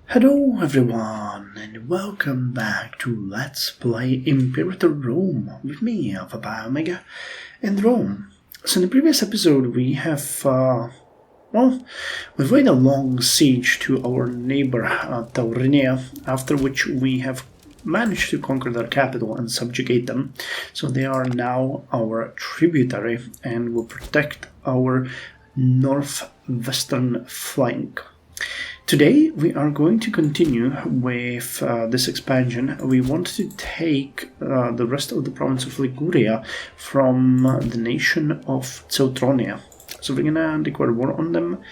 Hello everyone and welcome back to Let's Play Imperator Rome with me, Alpha Pi Omega, and Rome. So in the previous episode we have, we've laid a long siege to our neighbor Taurinia, after which we have managed to conquer their capital and subjugate them. So they are now our tributary and will protect our northwestern flank. Today we are going to continue with this expansion. We want to take the rest of the province of Liguria from the nation of Teutonia. So we're gonna declare war on them.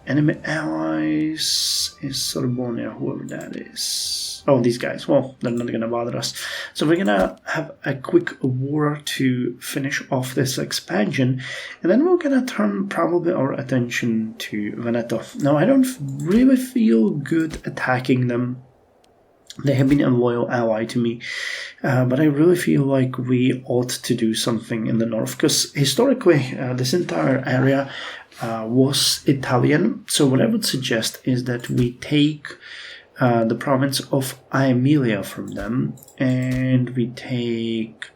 Enemy allies is Sorbonia, whoever that is. Oh, these guys. Well, they're not gonna bother us. So we're gonna have a quick war to finish off this expansion, and then we're gonna turn probably our attention to Veneto. Now, I don't really feel good attacking them. They have been a loyal ally to me, but I really feel like we ought to do something in the north, because historically this entire area was Italian. So what I would suggest is that we take the province of Aemilia from them, and we take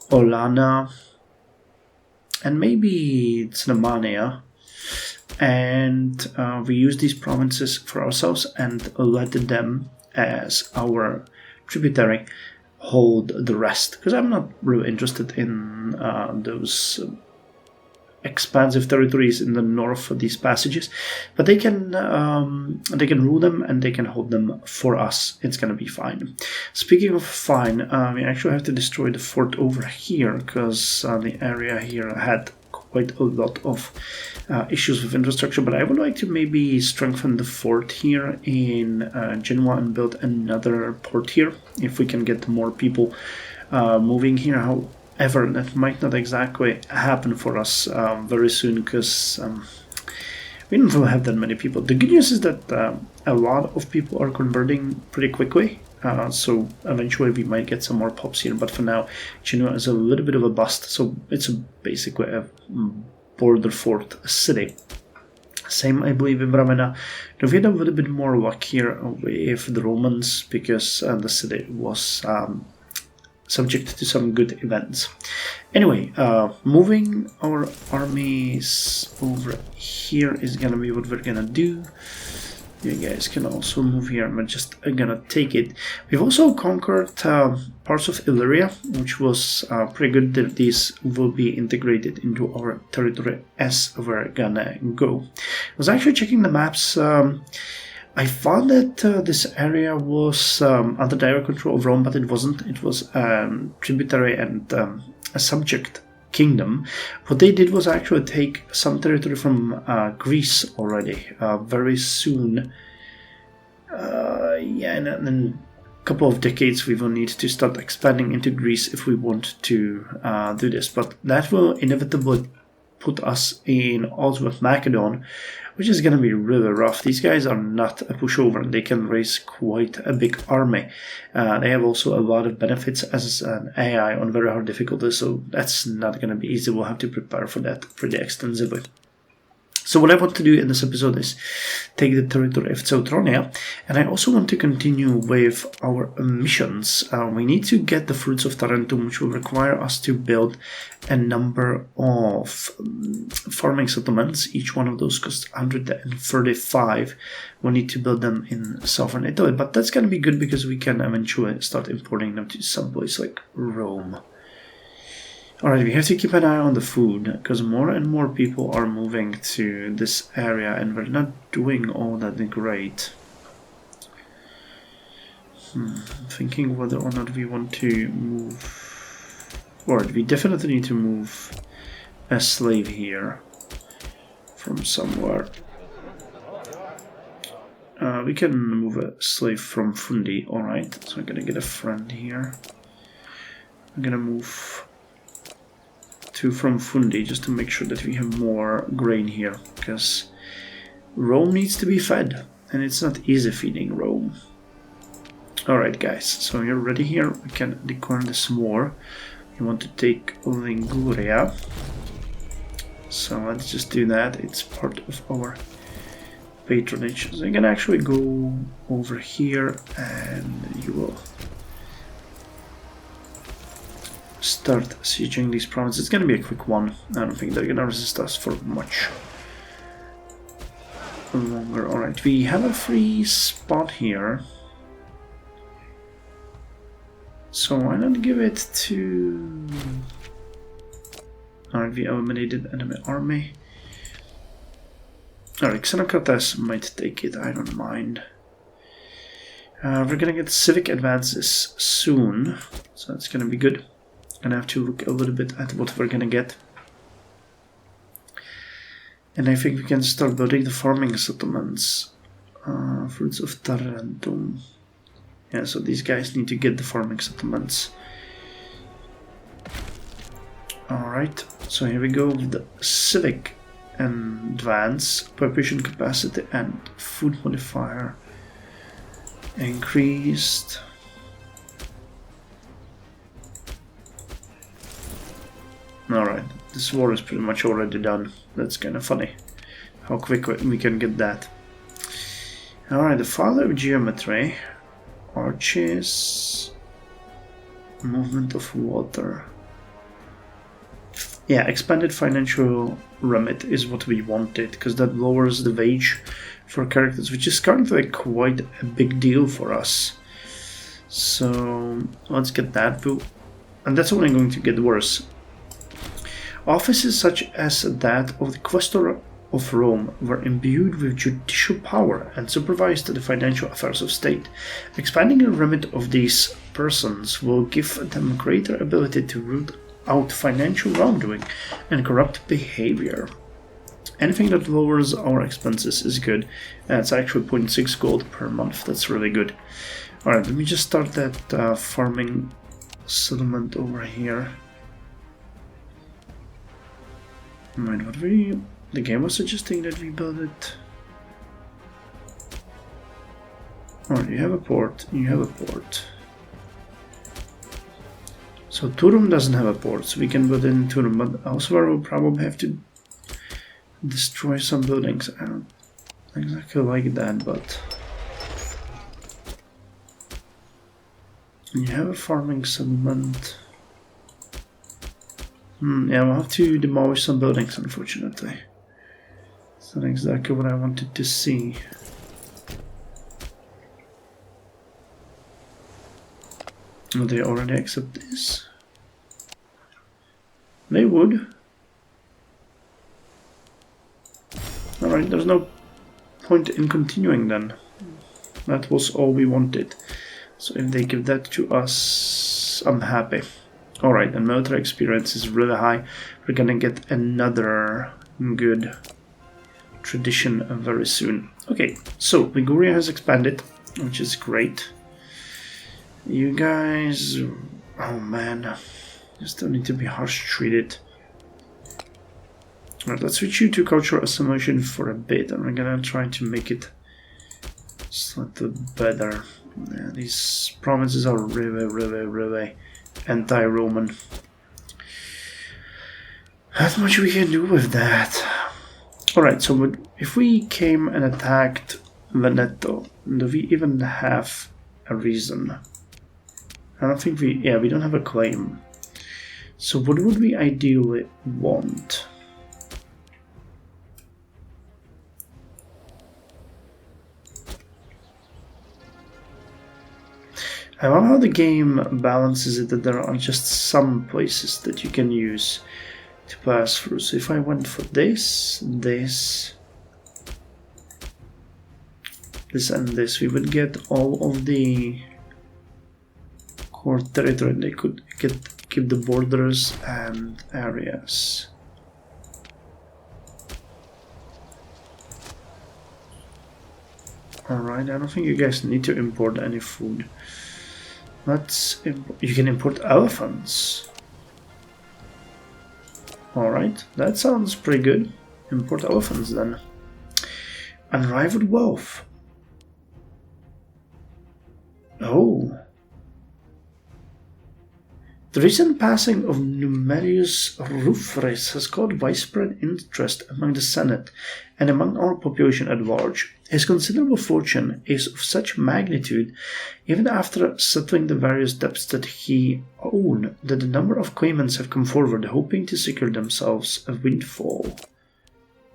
Olana and maybe Znamania, and we use these provinces for ourselves and let them, as our tributary, hold the rest, because I'm not really interested in those expansive territories in the north of these passages, but they can rule them and they can hold them for us. It's gonna be fine. Speaking of fine, we actually have to destroy the fort over here, because the area here had quite a lot of issues with infrastructure, but I would like to maybe strengthen the fort here in Genoa and build another port here, if we can get more people moving here. However, that might not exactly happen for us very soon, because we don't really have that many people. The good news is that a lot of people are converting pretty quickly, so eventually we might get some more pops here, but for now Genoa is a little bit of a bust, so it's basically a border fort city. Same, I believe, in Ravenna. Now we had a little bit more luck here with the Romans, because the city was subject to some good events. Anyway, moving our armies over here is gonna be what we're gonna do. You guys can also move here. I'm just gonna take it. We've also conquered parts of Illyria, which was pretty good. That these will be integrated into our territory as we're gonna go. I was actually checking the maps. I found that this area was under direct control of Rome, but it wasn't. It was tributary and a subject kingdom. What they did was actually take some territory from Greece already very soon. Yeah, and in a couple of decades we will need to start expanding into Greece if we want to do this. But that will inevitably put us in odds with Macedon, which is going to be really rough. These guys are not a pushover, and they can raise quite a big army. They have also a lot of benefits as an AI on very hard difficulty, so that's not going to be easy. We'll have to prepare for that pretty extensively. So what I want to do in this episode is take the territory of Teutonia, and I also want to continue with our missions. We need to get the fruits of Tarentum, which will require us to build a number of farming settlements. Each one of those costs 135. We need to build them in southern Italy, but that's going to be good because we can eventually start importing them to some place like Rome. Alright, we have to keep an eye on the food, because more and more people are moving to this area and we're not doing all that great. Thinking whether or not we want to move... Alright, we definitely need to move a slave here from somewhere. We can move a slave from Fundi, alright, so I'm gonna get a friend here. I'm gonna move two from Fundi just to make sure that we have more grain here, because Rome needs to be fed, and it's not easy feeding Rome. Alright guys, so you're ready here. We can declare this war. We want to take Liguria, so let's just do that. It's part of our patronage. So you can actually go over here and you will start sieging these provinces. It's gonna be a quick one. I don't think they're gonna resist us for much longer. Alright, we have a free spot here. So why not give it to... Alright, we eliminated enemy army. Alright, Xenocrates might take it, I don't mind. We're gonna get civic advances soon, so that's gonna be good. Gonna have to look a little bit at what we're gonna get. And I think we can start building the farming settlements. Fruits of Tarentum. Yeah, so these guys need to get the farming settlements. Alright, so here we go with the civic advance, population capacity and food modifier increased. Alright, this war is pretty much already done. That's kind of funny how quick we can get that. Alright, the father of geometry, arches, movement of water. Yeah, expanded financial remit is what we wanted, because that lowers the wage for characters, which is currently quite a big deal for us. So let's get that, and that's only going to get worse. Offices such as that of the Questor of Rome were imbued with judicial power and supervised the financial affairs of state. Expanding the remit of these persons will give them greater ability to root out financial wrongdoing and corrupt behavior. Anything that lowers our expenses is good. It's actually 0.6 gold per month. That's really good. Alright, let me just start that farming settlement over here. Alright, the game was suggesting that we build it. Alright, you have a port, you have a port. So Turum doesn't have a port, so we can build it in Turum, but elsewhere we'll probably have to destroy some buildings. I don't exactly like that, but... You have a farming settlement. Yeah, we'll have to demolish some buildings, unfortunately. It's not exactly what I wanted to see. Would they already accept this? They would. Alright, there's no point in continuing then. That was all we wanted. So if they give that to us, I'm happy. Alright, and military experience is really high. We're gonna get another good tradition very soon. Okay, so Liguria has expanded, which is great. You guys... Oh man, you still need to be harsh treated. Alright, let's switch you to cultural assimilation for a bit, and we're gonna try to make it slightly better. Yeah, these provinces are really anti-Roman. Not much we can do with that. Alright, so if we came and attacked Veneto, do we even have a reason? I don't think we don't have a claim. So what would we ideally want? I love how the game balances it, that there are just some places that you can use to pass through. So if I went for this, and this, and this, we would get all of the core territory. They could keep the borders and areas. Alright, I don't think you guys need to import any food. You can import elephants. Alright, that sounds pretty good. Import elephants then. Unrivaled wealth. The recent passing of numerous roof rates has caused widespread interest among the Senate and among our population at large. His considerable fortune is of such magnitude, even after settling the various debts that he owed, that the number of claimants have come forward hoping to secure themselves a windfall.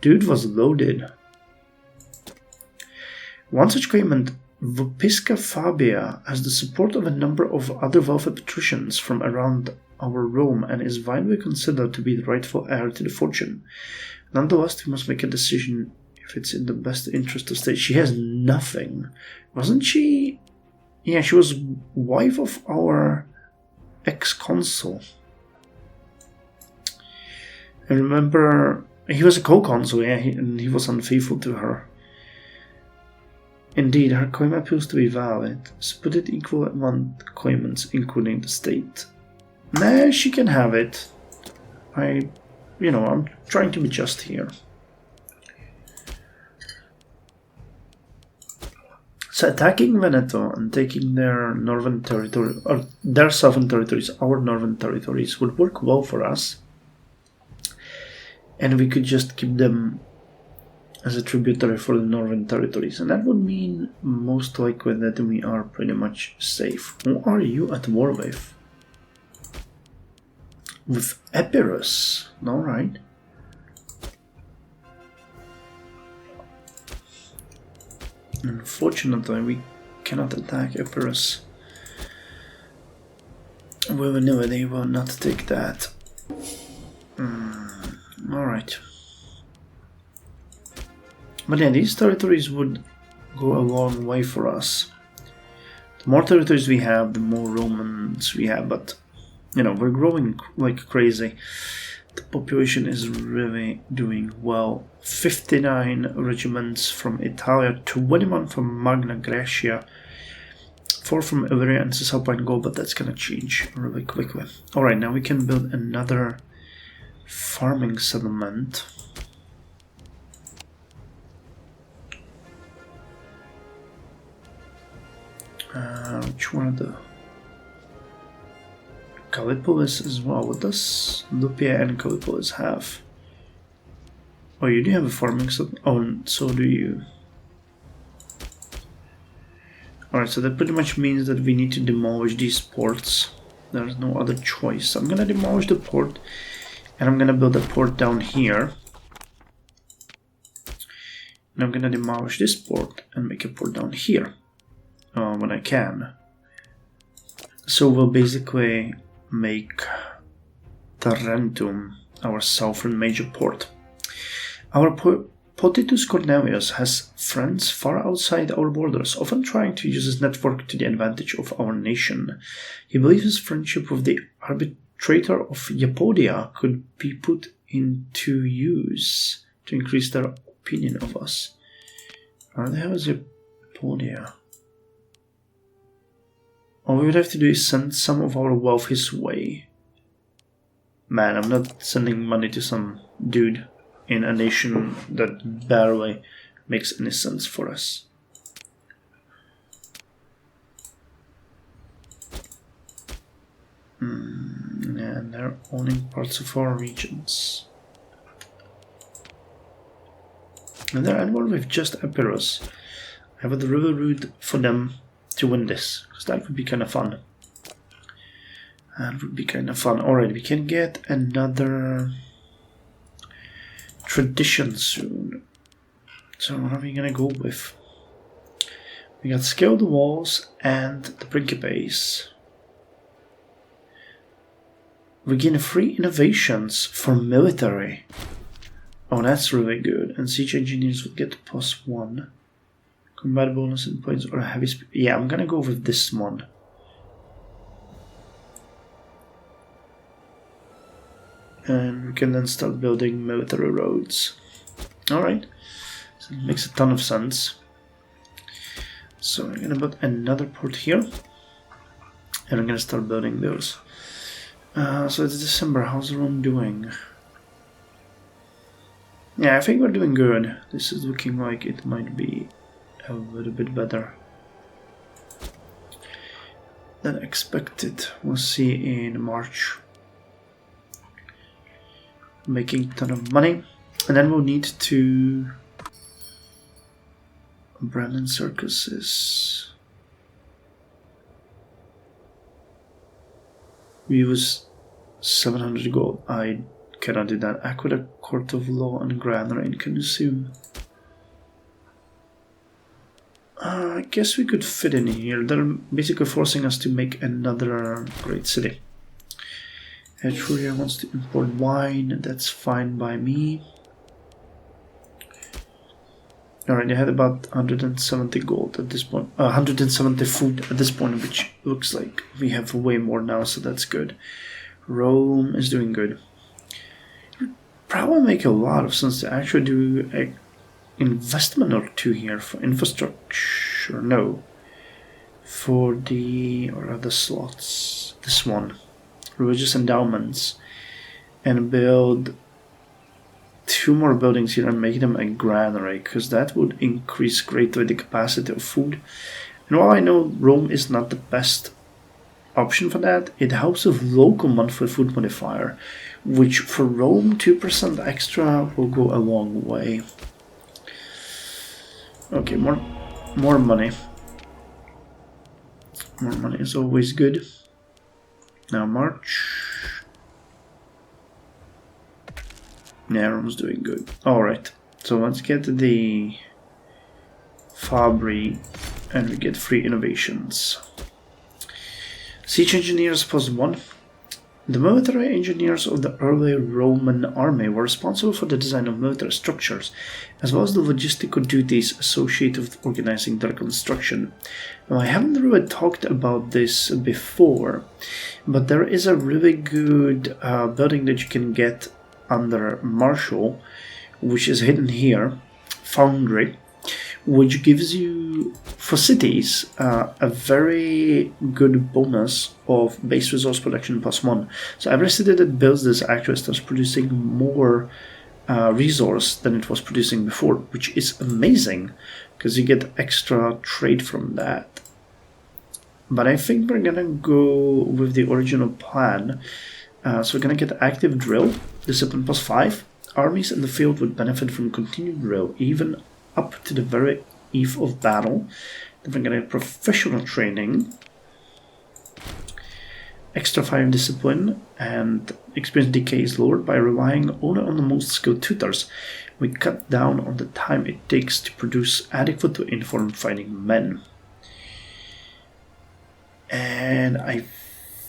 Dude was loaded. One such claimant, Vopisca Fabia, has the support of a number of other wealthy patricians from around our realm and is widely considered to be the rightful heir to the fortune. Nonetheless, we must make a decision if it's in the best interest of state. She has nothing. Wasn't she? Yeah, she was wife of our ex-consul. I remember he was a co-consul, yeah, and he was unfaithful to her. Indeed, her claim appears to be valid. Split it equal among claimants, including the state. Nah, she can have it. I'm trying to be just here. So attacking Veneto and taking their northern territory, or their southern territories, our northern territories, would work well for us. And we could just keep them as a tributary for the northern territories, and that would mean most likely that we are pretty much safe. Who are you at war with? With Epirus, alright. Unfortunately, we cannot attack Epirus. No, they will not take that. Alright. But yeah, these territories would go a long way for us. The more territories we have, the more Romans we have, but we're growing like crazy. The population is really doing well. 59 regiments from Italia, 21 from Magna Graecia, 4 from Illyria and Cisalpine Gaul, but that's gonna change really quickly. Alright, now we can build another farming settlement. Which one of the Callipolis as well? What does Lupia and Callipolis have? Oh, you do have a farming settlement. Oh, and so do you. Alright, so that pretty much means that we need to demolish these ports. There's no other choice. I'm gonna demolish the port, and I'm gonna build a port down here. And I'm gonna demolish this port and make a port down here. When I can. So we'll basically make Tarentum our southern major port. Our Potitus Cornelius has friends far outside our borders, often trying to use his network to the advantage of our nation. He believes his friendship with the arbitrator of Iapodia could be put into use to increase their opinion of us. What the hell is Iapodia? All we would have to do is send some of our wealth his way. Man, I'm not sending money to some dude in a nation that barely makes any sense for us. And they're owning parts of our regions. And they're at war with just Epirus. I would really root for them to win this, because that would be kind of fun. Alright, we can get another tradition soon. So what are we gonna go with? We got Scale the Walls and the Principes. We gain free innovations for military. Oh, that's really good. And siege engineers will get +1. Combat bonus in points or heavy speed. Yeah, I'm gonna go with this one. And we can then start building military roads. Alright, so it makes a ton of sense. So I'm gonna build another port here. And I'm gonna start building those. So it's December, how's Rome doing? Yeah, I think we're doing good. This is looking like it might be a little bit better. than expected. We'll see in March. Making a ton of money. And then we'll need to Bremen circuses. We use 700 gold. I cannot do that. Aqueduct, Court of Law, and Granary in consume. I guess we could fit in here. They're basically forcing us to make another great city. Etruria wants to import wine. That's fine by me. Alright, they had about 170 gold at this point. 170 food at this point, which looks like we have way more now, so that's good. Rome is doing good. Probably make a lot of sense to actually do an investment or two here for infrastructure. No. For the other slots. This one. Religious endowments. And build 2 more buildings here and make them a granary, because that would increase greatly the capacity of food. And while I know Rome is not the best option for that, it helps with local monthly food modifier, which for Rome 2% extra will go a long way. Okay, more money. More money is always good. Now March. Yeah, Rome's doing good. Alright, so let's get the Fabri and we get free innovations. Siege engineers +1. The military engineers of the early Roman army were responsible for the design of military structures, as well as the logistical duties associated with organizing their construction. Now, I haven't really talked about this before, but there is a really good building that you can get under Marshall, which is hidden here, Foundry, which gives you, for cities, a very good bonus of base resource production +1. So every city that builds this actually starts producing more resource than it was producing before, which is amazing, because you get extra trade from that. But I think we're gonna go with the original plan. So we're gonna get active drill, discipline +5. Armies in the field would benefit from continued drill, even up to the very eve of battle. Then we're gonna get professional training, extra 5 discipline, and experience decay is lowered by relying only on the most skilled tutors. We cut down on the time it takes to produce adequate to informed fighting men. And I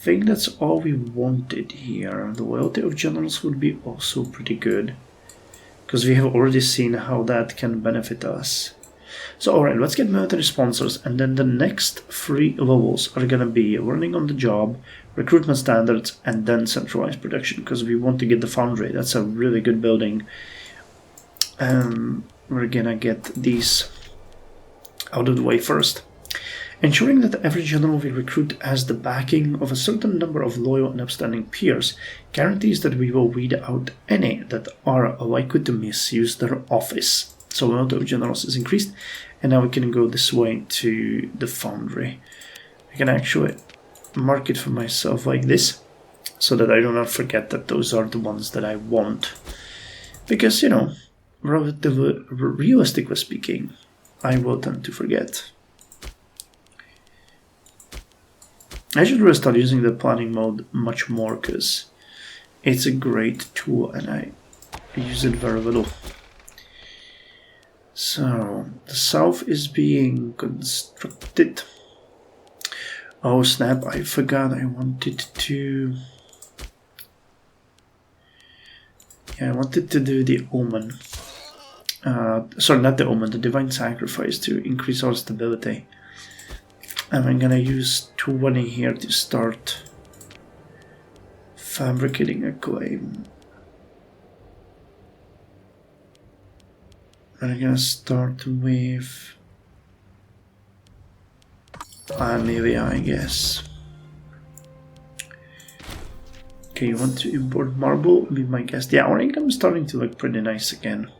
think that's all we wanted here. The loyalty of generals would be also pretty good, because we have already seen how that can benefit us. So alright, let's get military sponsors, and then the next 3 levels are gonna be learning on the job, recruitment standards, and then centralized production, because we want to get the foundry. That's a really good building. We're gonna get these out of the way first. Ensuring that every general we recruit has the backing of a certain number of loyal and upstanding peers guarantees that we will weed out any that are likely to misuse their office. So loyalty of generals is increased, and now we can go this way to the foundry. I can actually mark it for myself like this, so that I do not forget that those are the ones that I want. Because, you know, relatively, realistically speaking, I will tend to forget. I should really start using the planning mode much more, because it's a great tool and I use it very little. So, the south is being constructed. Oh snap, I forgot I wanted to... Yeah, I wanted to do the Omen. Sorry, not the Omen, the Divine Sacrifice, to increase our stability. And I'm gonna use 20 here to start fabricating a claim. And I'm gonna start with Amelia, I guess. Okay, you want to import marble? Be my guest. Yeah, our income is starting to look pretty nice again.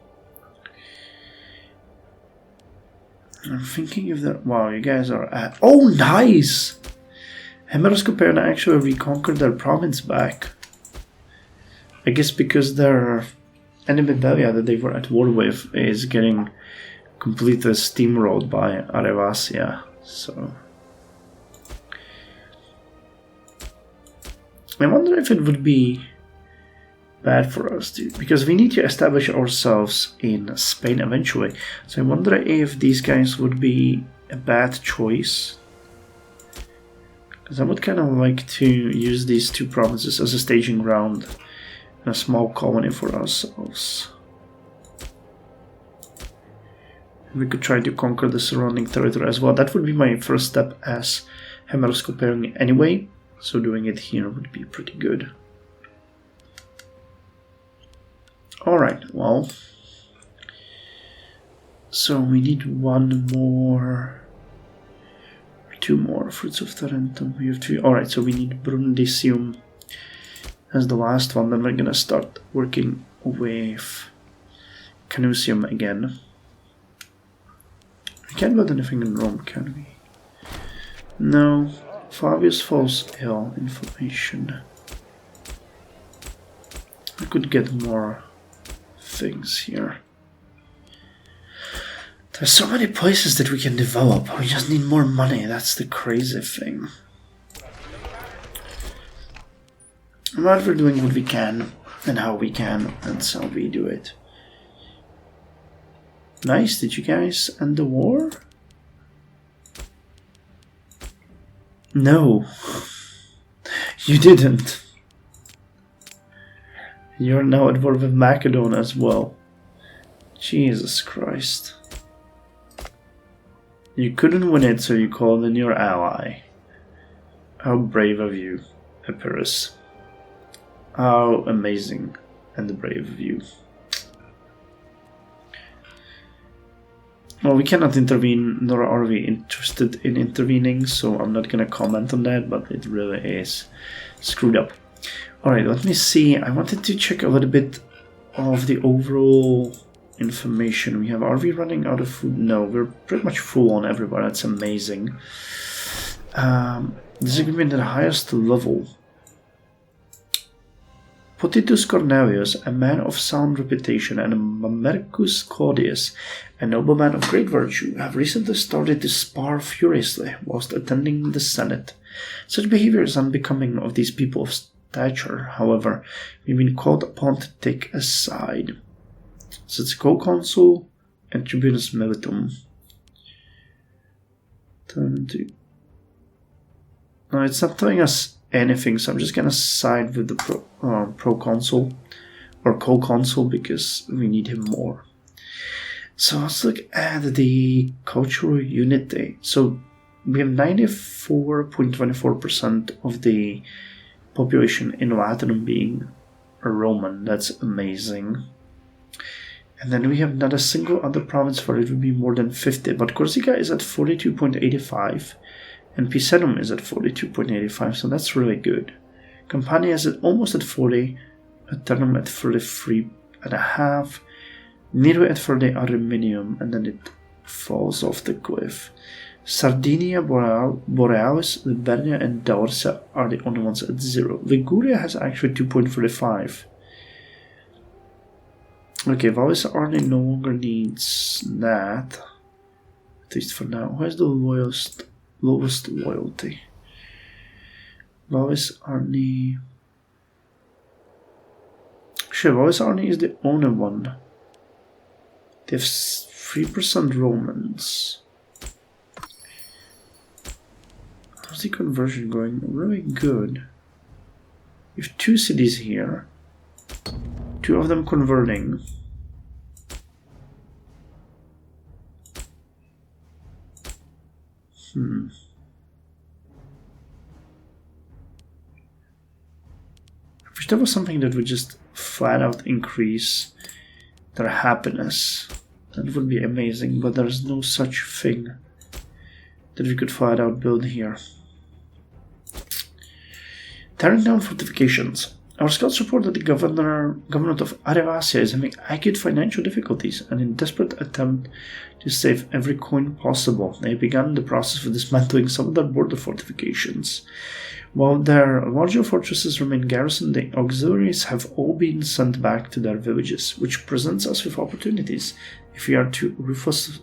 I'm thinking if that... Wow, you guys are at... Oh, nice! Hemeroscopian actually reconquered their province back. I guess because their enemy Belia that they were at war with is getting completely steamrolled by Arevasia. So I wonder if it would be bad for us to, because we need to establish ourselves in Spain eventually. So I wonder if these guys would be a bad choice. Because I would kind of like to use these two provinces as a staging ground and a small colony for ourselves. We could try to conquer the surrounding territory as well. That would be my first step as Hemeroscopian anyway. So doing it here would be pretty good. Alright, well. So we need one more. Two more fruits of Tarentum. We have three. Alright, so we need Brundisium as the last one. Then we're gonna start working with Canusium again. We can't build anything in Rome, can we? No. Fabius falls ill. Information. I could get more things here. There's so many places that we can develop. We just need more money. That's the crazy thing. But we're doing what we can and how we can. That's how we do it. Nice. Did you guys end the war? No. You didn't. You're now at war with Macedon as well. Jesus Christ. You couldn't win it, so you called in your ally. How brave of you, Epirus. How amazing and brave of you. Well, we cannot intervene, nor are we interested in intervening, so I'm not gonna comment on that, but it really is screwed up. Alright, let me see. I wanted to check a little bit of the overall information we have. Are we running out of food? No, we're pretty much full on everybody. That's amazing. This is going to be the highest level. Potitus Cornelius, a man of sound reputation, and Mamercus Claudius, a nobleman of great virtue, have recently started to spar furiously whilst attending the Senate. Such behavior is unbecoming of these people of stature. However, we've been called upon to take a side. So it's co-consul and tribunus militum. No, it's not telling us anything, so I'm just gonna side with the pro-consul or co-consul because we need him more. So let's look at the cultural unity. So we have 94.24% of the population in Latinum being Roman. That's amazing. And then we have not a single other province where it would be more than 50. But Corsica is at 42.85. And Picenum is at 42.85. So that's really good. Campania is almost at 40. Aternum at 33.5. Nero at 30 Arminium. And then it falls off the cliff. Sardinia, Borealis, Liburnia, and Dorsa are the only ones at 0. Liguria has actually 2.45. Okay, Vallis Arni no longer needs that. At least for now. Who has the lowest loyalty? Vallis Arni. Sure, Vallis Arni is the only one. They have 3% Romans. How's the conversion going? Really good. We have 2 cities here. 2 of them converting. I wish there was something that would just flat out increase their happiness. That would be amazing, but there's no such thing that we could flat out build here. Tearing down fortifications. Our scouts report that the government of Arevasia is having acute financial difficulties, and in desperate attempt to save every coin possible, they began the process of dismantling some of their border fortifications. While their larger fortresses remain garrisoned, the auxiliaries have all been sent back to their villages, which presents us with opportunities if we are ruthless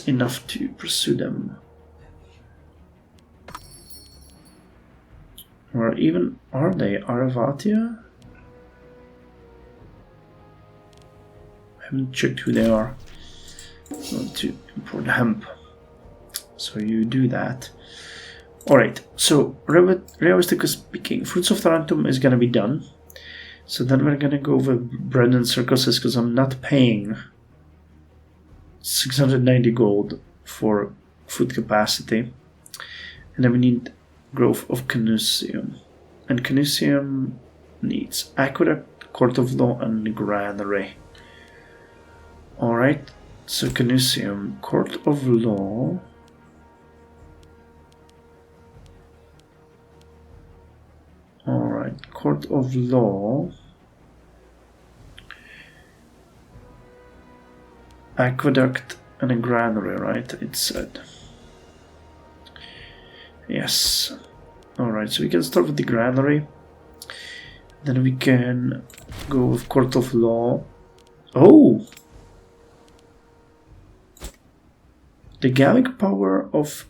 enough to pursue them. Or even are they Aravatia? I haven't checked who they are. I want to import hemp. So you do that. Alright, so realistically speaking, Fruits of Tarentum is gonna be done. So then we're gonna go with bread and circuses because I'm not paying 690 gold for food capacity. And then we need growth of Canusium. And Canusium needs Aqueduct, Court of Law, and Granary. Alright, so Canusium, Court of Law. Alright, Court of Law. Aqueduct and a granary, right? It said. Yes. Alright, so we can start with the granary. Then we can go with Court of Law. Oh! The Gallic power of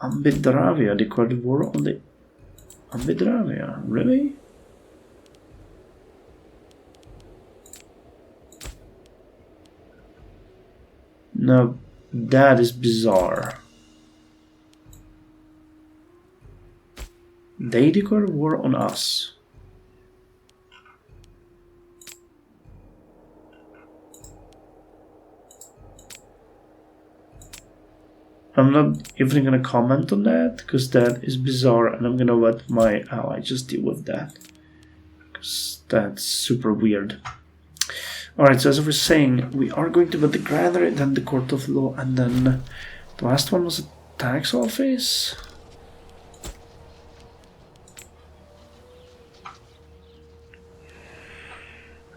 Ambidravia declared war on the Ambidravia. Really? Now, that is bizarre. They declared war on us. I'm not even gonna comment on that, because that is bizarre, and I'm gonna let my ally just deal with that. Because that's super weird. Alright, so as I was saying, we are going to build the granary, then the Court of Law, and then the last one was a tax office.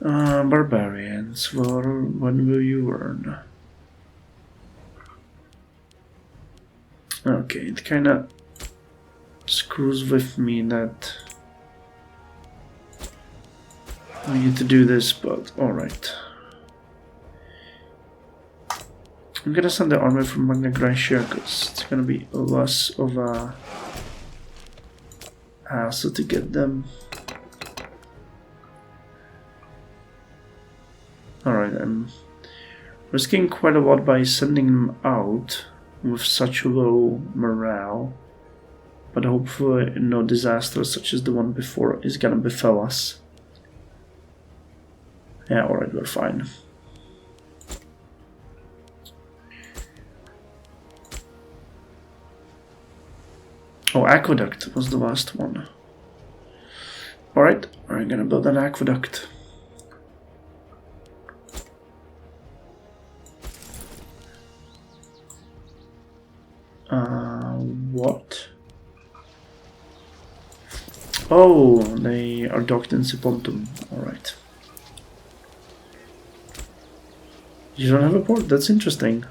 Barbarians, when will you earn? Okay, it kinda screws with me that I need to do this, but alright. I'm gonna send the army from Magna Graecia because it's gonna be less of a hassle to get them. Alright, I'm risking quite a lot by sending them out with such low morale, but hopefully no disaster such as the one before is gonna befell us. Yeah, alright, we're fine. Oh, aqueduct was the last one. Alright, we're gonna build an aqueduct. What? Oh, they are docked in Sipontum. Alright. You don't have a port? That's interesting.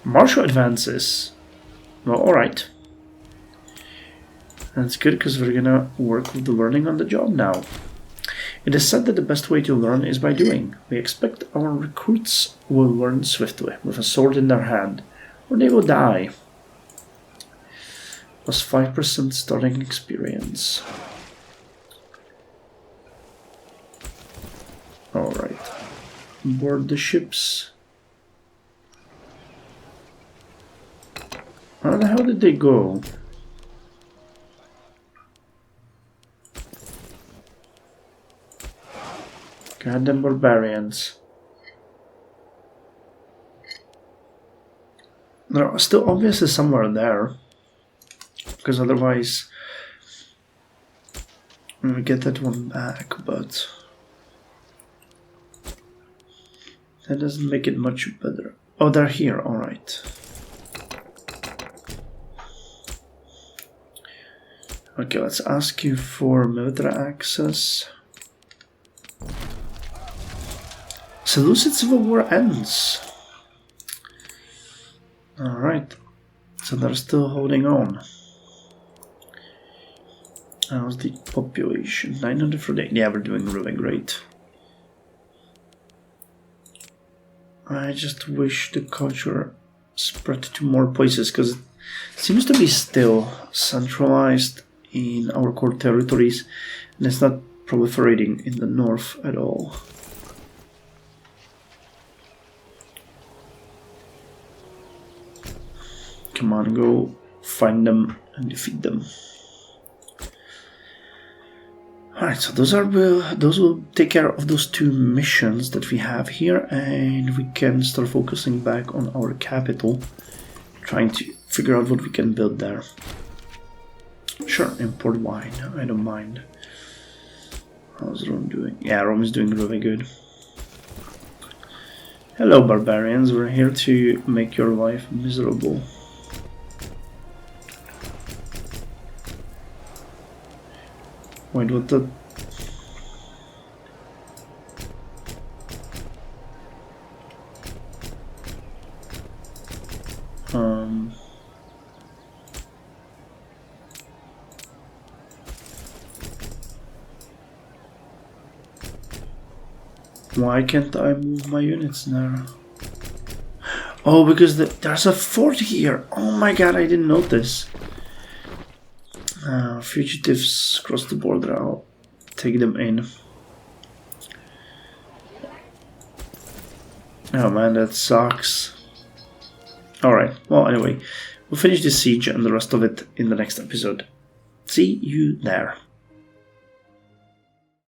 Martial advances. Well, alright. That's good because we're gonna work with the learning on the job now. It is said that the best way to learn is by doing. We expect our recruits will learn swiftly, with a sword in their hand, or they will die. Plus 5% starting experience. Alright. Board the ships. How the hell did they go? Goddamn barbarians. They're still obviously somewhere there. Because otherwise we get that one back, but that doesn't make it much better. Oh, they're here, alright. Okay, let's ask you for military access. Seleucid Civil War ends. Alright, so they're still holding on. How's the population? 900 per day. Yeah, we're doing really great. I just wish the culture spread to more places, because it seems to be still centralized in our core territories, and it's not proliferating in the north at all. Come on, go find them and defeat them. Alright, so those will take care of those two missions that we have here, and we can start focusing back on our capital, trying to figure out what we can build there. Sure, import wine, I don't mind. How's Rome doing? Yeah, Rome is doing really good. Hello, barbarians, we're here to make your life miserable. Wait, what the... Why can't I move my units now? Oh, because there's a fort here! Oh my god, I didn't notice. Fugitives cross the border, I'll take them in. Oh man, that sucks. Alright, well anyway, we'll finish this siege and the rest of it in the next episode. See you there.